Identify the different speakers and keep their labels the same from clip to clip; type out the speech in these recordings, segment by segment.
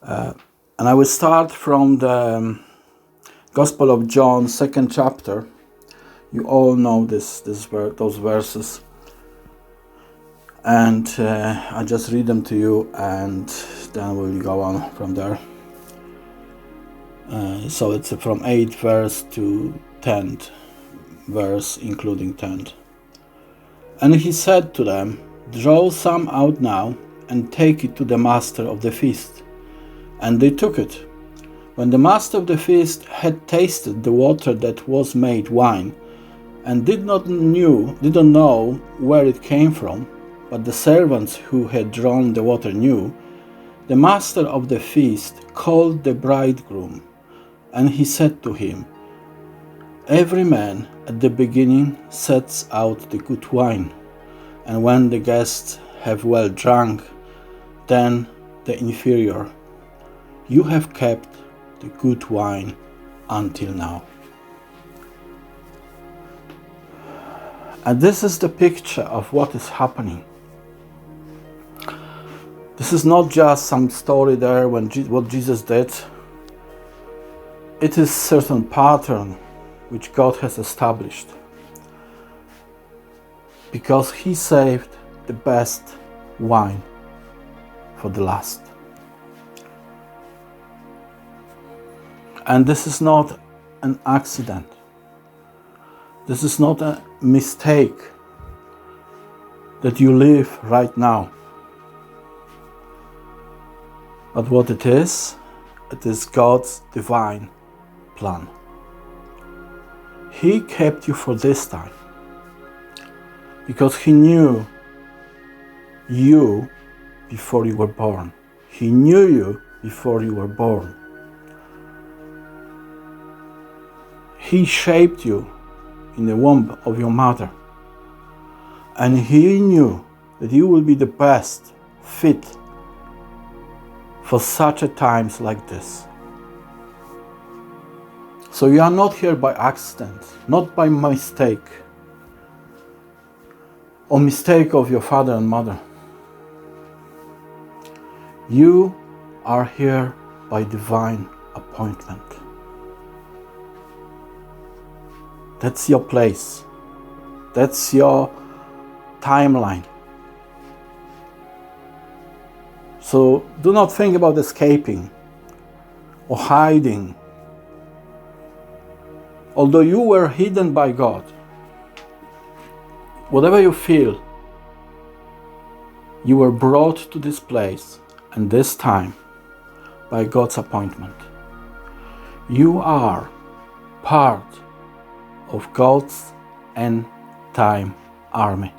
Speaker 1: And I will start from the Gospel of John, 2nd chapter. You all know those verses. And I just read them to you, and then we'll go on from there. So it's from 8th verse to 10th verse, including 10th. And he said to them, "Draw some out now, and take it to the master of the feast." And they took it. When the master of the feast had tasted the water that was made wine, and did not know where it came from, but the servants who had drawn the water knew, the master of the feast called the bridegroom, and he said to him, "Every man at the beginning sets out the good wine, and when the guests have well drunk, then the inferior. You have kept the good wine until now." And this is the picture of what is happening. This is not just some story there what Jesus did. It is a certain pattern which God has established, because He saved the best wine for the last. And this is not an accident. This is not a mistake that you live right now. But what it is God's divine plan. He kept you for this time because He knew you before you were born. He knew you before you were born. He shaped you in the womb of your mother, and He knew that you will be the best fit for such a times like this. So you are not here by accident, not by mistake, or mistake of your father and mother. You are here by divine appointment. That's your place. That's your timeline. So do not think about escaping or hiding. Although you were hidden by God, whatever you feel, you were brought to this place and this time by God's appointment. You are part of God's end time army.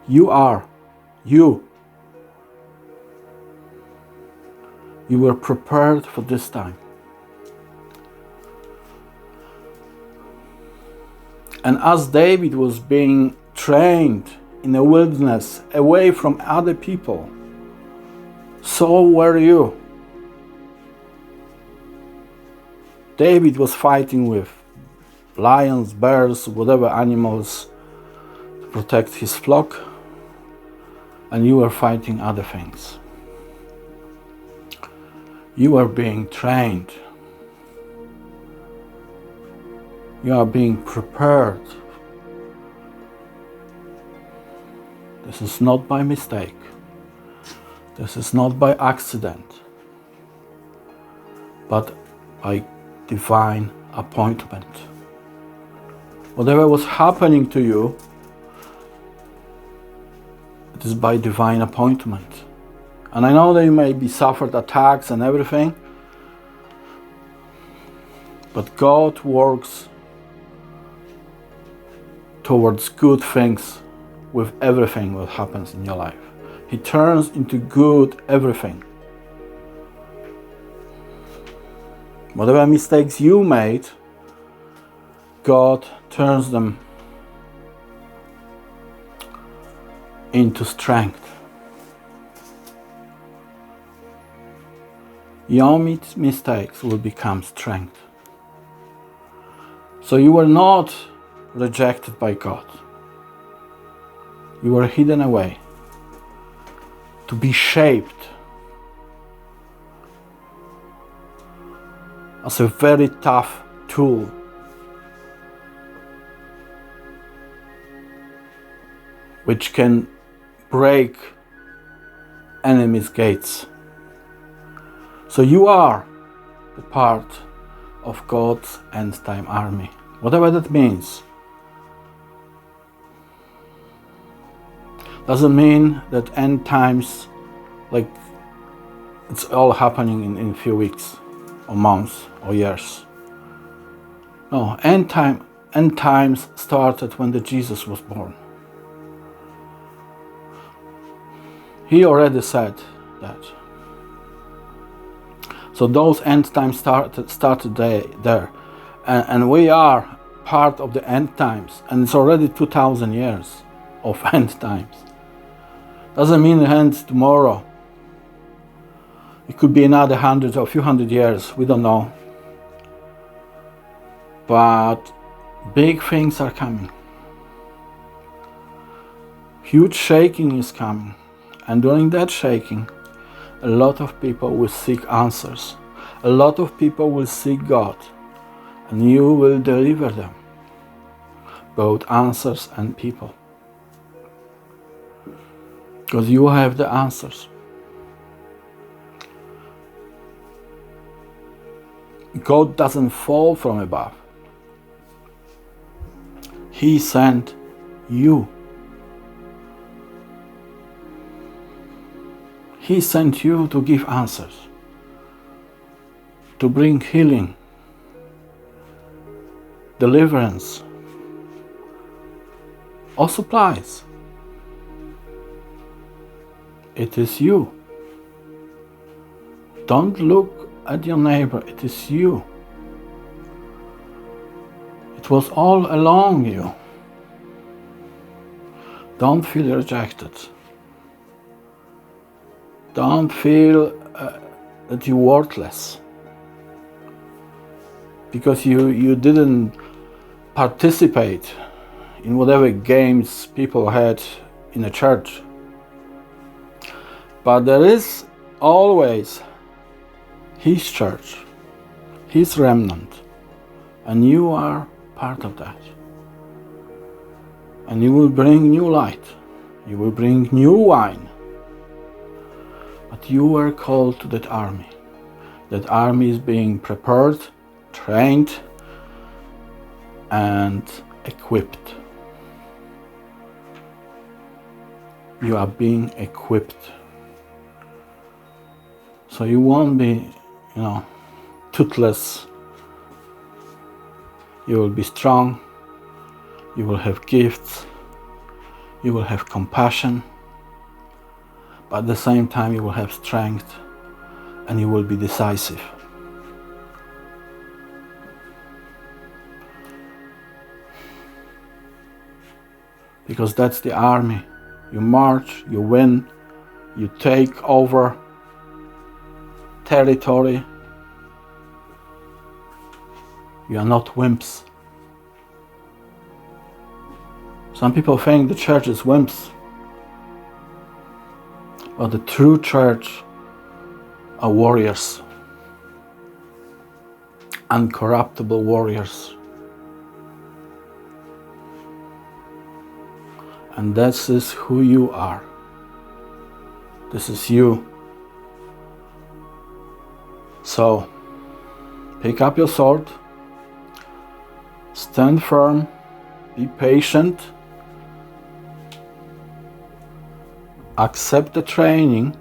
Speaker 1: You were prepared for this time. And as David was being trained in the wilderness away from other people, so were you. David was fighting with lions, bears, whatever animals to protect his flock, and you were fighting other things. You are being trained. You are being prepared. This is not by mistake. This is not by accident, but by divine appointment. Whatever was happening to you, it is by divine appointment. And I know that you may be suffered attacks and everything, but God works towards good things with everything that happens in your life. He turns into good everything. Whatever mistakes you made, God turns them into strength. Your mistakes will become strength. So you were not rejected by God. You were hidden away to be shaped as a very tough tool. Which can break enemies' gates. So you are the part of God's end-time army, whatever that means. Doesn't mean that end times, like it's all happening in a few weeks or months or years. No, end times started when the Jesus was born. He already said that. So those end times started there. And we are part of the end times. And it's already 2,000 years of end times. Doesn't mean it ends tomorrow. It could be another 100 or a few hundred years. We don't know. But big things are coming. Huge shaking is coming. And during that shaking, a lot of people will seek answers. A lot of people will seek God. And you will deliver them. Both answers and people. Because you have the answers. God doesn't fall from above. He sent you. He sent you to give answers, to bring healing, deliverance, or supplies. It is you. Don't look at your neighbor, it is you. It was all along you. Don't feel rejected. Don't feel that you're worthless because you didn't participate in whatever games people had in a church. But there is always His church, His remnant, and you are part of that. And you will bring new light, you will bring new wine. But you were called to that army. That army is being prepared, trained, and equipped. You are being equipped. So you won't be, toothless. You will be strong. You will have gifts. You will have compassion. But at the same time you will have strength and you will be decisive. Because that's the army. You march, you win, you take over territory. You are not wimps. Some people think the church is wimps. But the true church are warriors, uncorruptible warriors. And this is who you are. This is you. So, pick up your sword, stand firm, be patient, accept the training,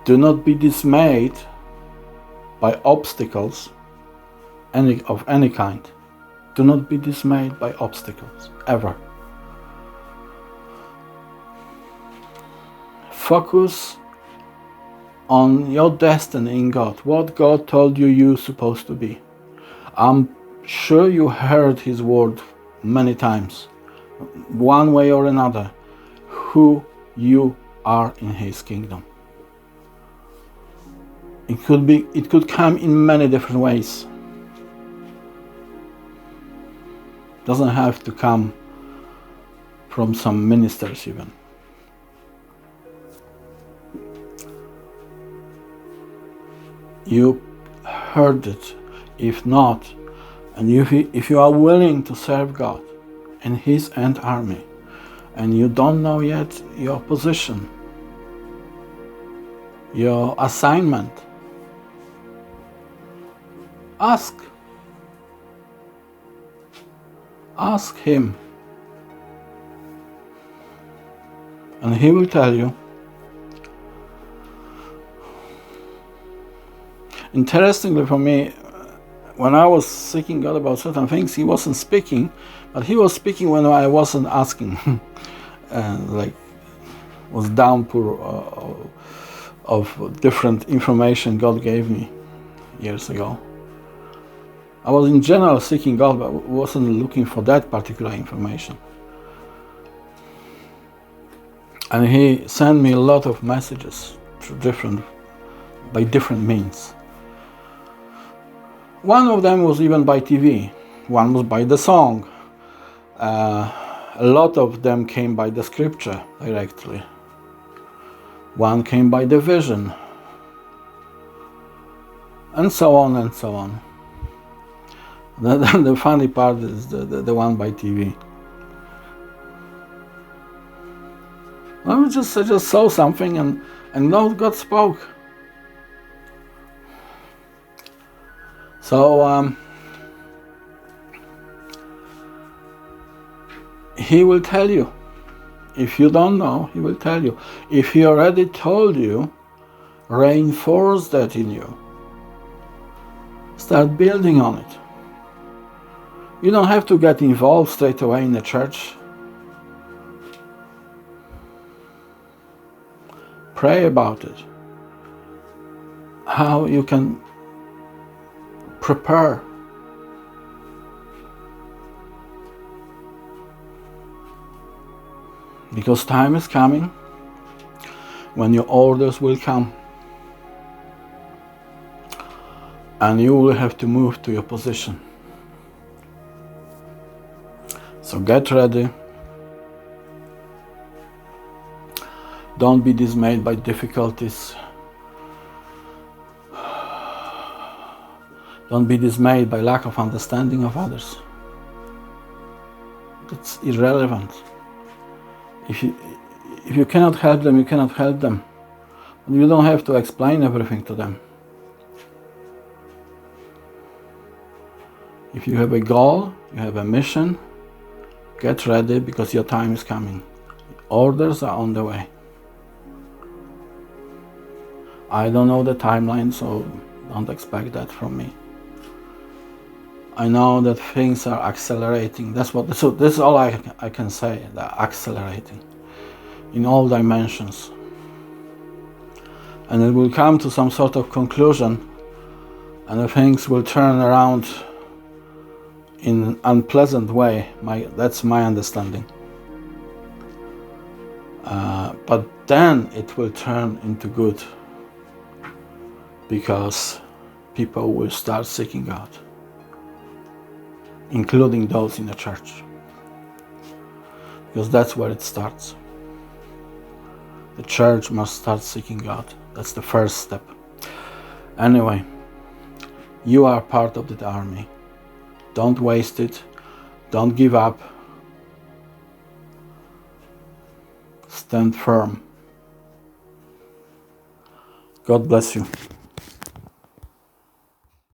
Speaker 1: do not be dismayed by obstacles of any kind. Do not be dismayed by obstacles, ever. Focus on your destiny in God, what God told you you're supposed to be. I'm sure you heard His word many times, one way or another, who you are in His kingdom. It could come in many different ways. Doesn't have to come from some ministers even. you heard it. If not, and if you are willing to serve God in His end army, and you don't know yet your position, your assignment, ask. Ask Him, and He will tell you. Interestingly for me, when I was seeking God about certain things, He wasn't speaking, but He was speaking when I wasn't asking. Like, was downpour of different information God gave me years ago. I was in general seeking God, but wasn't looking for that particular information. And He sent me a lot of messages by different means. One of them was even by TV. One was by the song. A lot of them came by the scripture directly. One came by the vision. And so on and so on. The funny part is the one by TV. I just saw something and God spoke. So He will tell you. If you don't know, He will tell you. If He already told you, reinforce that in you. Start building on it. You don't have to get involved straight away in the church. Pray about it. How you can prepare. Because time is coming when your orders will come. And you will have to move to your position. So get ready. Don't be dismayed by difficulties. Don't be dismayed by lack of understanding of others. It's irrelevant. If you cannot help them, you cannot help them. You don't have to explain everything to them. If you have a goal, you have a mission, get ready because your time is coming. Orders are on the way. I don't know the timeline, so don't expect that from me. I know that things are accelerating. So this is all I can say. They're accelerating in all dimensions. And it will come to some sort of conclusion, and the things will turn around in an unpleasant way. That's my understanding. But then it will turn into good, because people will start seeking God, including those in the church, because that's where it starts. The church must start seeking God. That's the first step. Anyway, you are part of that army. Don't waste it. Don't give up. Stand firm. God bless you.